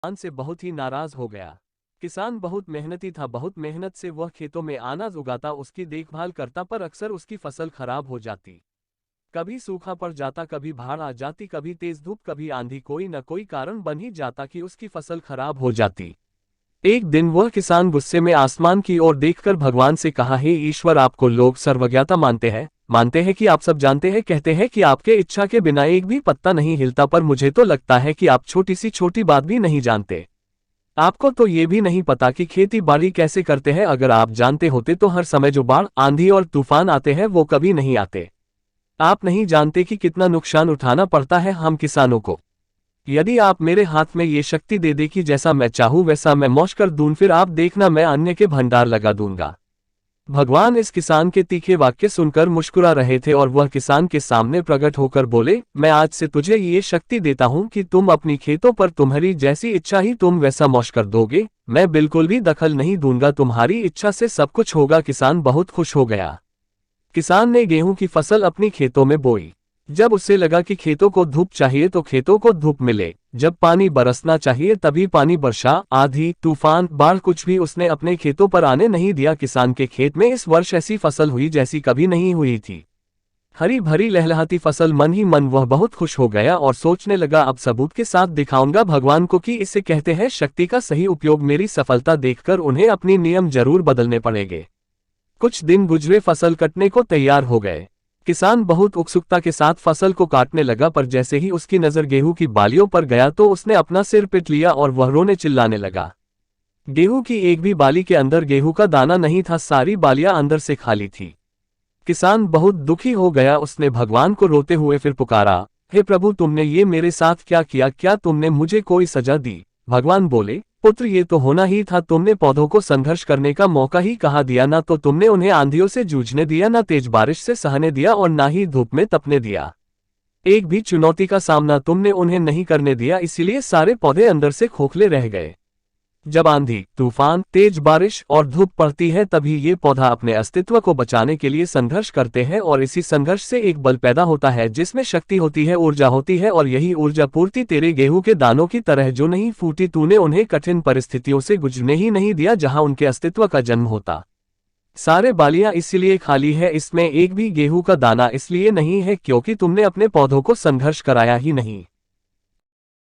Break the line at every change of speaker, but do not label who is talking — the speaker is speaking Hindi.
किसान से बहुत ही नाराज हो गया। किसान बहुत मेहनती था, बहुत मेहनत से वह खेतों में अनाज उगाता, उसकी देखभाल करता, पर अक्सर उसकी फसल खराब हो जाती। कभी सूखा पड़ जाता, कभी बाढ़ आ जाती, कभी तेज धूप, कभी आंधी, कोई न कोई कारण बन ही जाता कि उसकी फसल खराब हो जाती। एक दिन वह किसान गुस्से में आसमान की ओर देखकर भगवान से कहा, हे ईश्वर, आपको लोग सर्वज्ञता मानते हैं कि आप सब जानते हैं, कहते हैं कि आपके इच्छा के बिना एक भी पत्ता नहीं हिलता, पर मुझे तो लगता है कि आप छोटी सी छोटी बात भी नहीं जानते। आपको तो ये भी नहीं पता कि खेती बाड़ी कैसे करते हैं। अगर आप जानते होते तो हर समय जो बाढ़, आंधी और तूफान आते हैं वो कभी नहीं आते। आप नहीं जानते कि कितना नुकसान उठाना पड़ता है हम किसानों को। यदि आप मेरे हाथ में ये शक्ति दे दे कि जैसा मैं चाहूं वैसा मैं मौज कर दूं, फिर आप देखना मैं अन्य के भंडार लगा दूंगा। भगवान इस किसान के तीखे वाक्य सुनकर मुस्कुरा रहे थे और वह किसान के सामने प्रकट होकर बोले, मैं आज से तुझे ये शक्ति देता हूं कि तुम अपनी खेतों पर तुम्हारी जैसी इच्छा ही तुम वैसा मौज कर दोगे। मैं बिल्कुल भी दखल नहीं दूंगा, तुम्हारी इच्छा से सब कुछ होगा। किसान बहुत खुश हो गया। किसान ने गेहूं की फसल अपनी खेतों में बोई। जब उसे लगा कि खेतों को धूप चाहिए तो खेतों को धूप मिले, जब पानी बरसना चाहिए तभी पानी बरसा, आंधी तूफान बाढ़ कुछ भी उसने अपने खेतों पर आने नहीं दिया। किसान के खेत में इस वर्ष ऐसी फसल हुई जैसी कभी नहीं हुई थी। हरी भरी लहलहाती फसल। मन ही मन वह बहुत खुश हो गया और सोचने लगा, अब सबूत के साथ दिखाऊंगा भगवान को कि इसे कहते हैं शक्ति का सही उपयोग। मेरी सफलता देखकर उन्हें अपनी नियम जरूर बदलने पड़ेंगे। कुछ दिन गुजरे, फसल कटने को तैयार हो गए। किसान बहुत उत्सुकता के साथ फसल को काटने लगा, पर जैसे ही उसकी नजर गेहूं की बालियों पर गया तो उसने अपना सिर पीट लिया और वह रोने चिल्लाने लगा। गेहूं की एक भी बाली के अंदर गेहूं का दाना नहीं था, सारी बालियां अंदर से खाली थी। किसान बहुत दुखी हो गया। उसने भगवान को रोते हुए फिर पुकारा, हे प्रभु, तुमने ये मेरे साथ क्या किया? क्या तुमने मुझे कोई सजा दी? भगवान बोले, पुत्र, ये तो होना ही था। तुमने पौधों को संघर्ष करने का मौका ही कहाँ दिया? ना तो तुमने उन्हें आंधियों से जूझने दिया, ना तेज बारिश से सहने दिया और ना ही धूप में तपने दिया। एक भी चुनौती का सामना तुमने उन्हें नहीं करने दिया, इसीलिए सारे पौधे अंदर से खोखले रह गए। जब आंधी तूफान, तेज बारिश और धूप पड़ती है तभी ये पौधा अपने अस्तित्व को बचाने के लिए संघर्ष करते हैं, और इसी संघर्ष से एक बल पैदा होता है जिसमें शक्ति होती है, ऊर्जा होती है, और यही ऊर्जा पूर्ति तेरे गेहूं के दानों की तरह जो नहीं फूटी। तूने उन्हें कठिन परिस्थितियों से गुजरने ही नहीं दिया जहां उनके अस्तित्व का जन्म होता। सारे बालियां इसलिए खाली है, इसमें एक भी गेहूं का दाना इसलिए नहीं है क्योंकि तुमने अपने पौधों को संघर्ष कराया ही नहीं।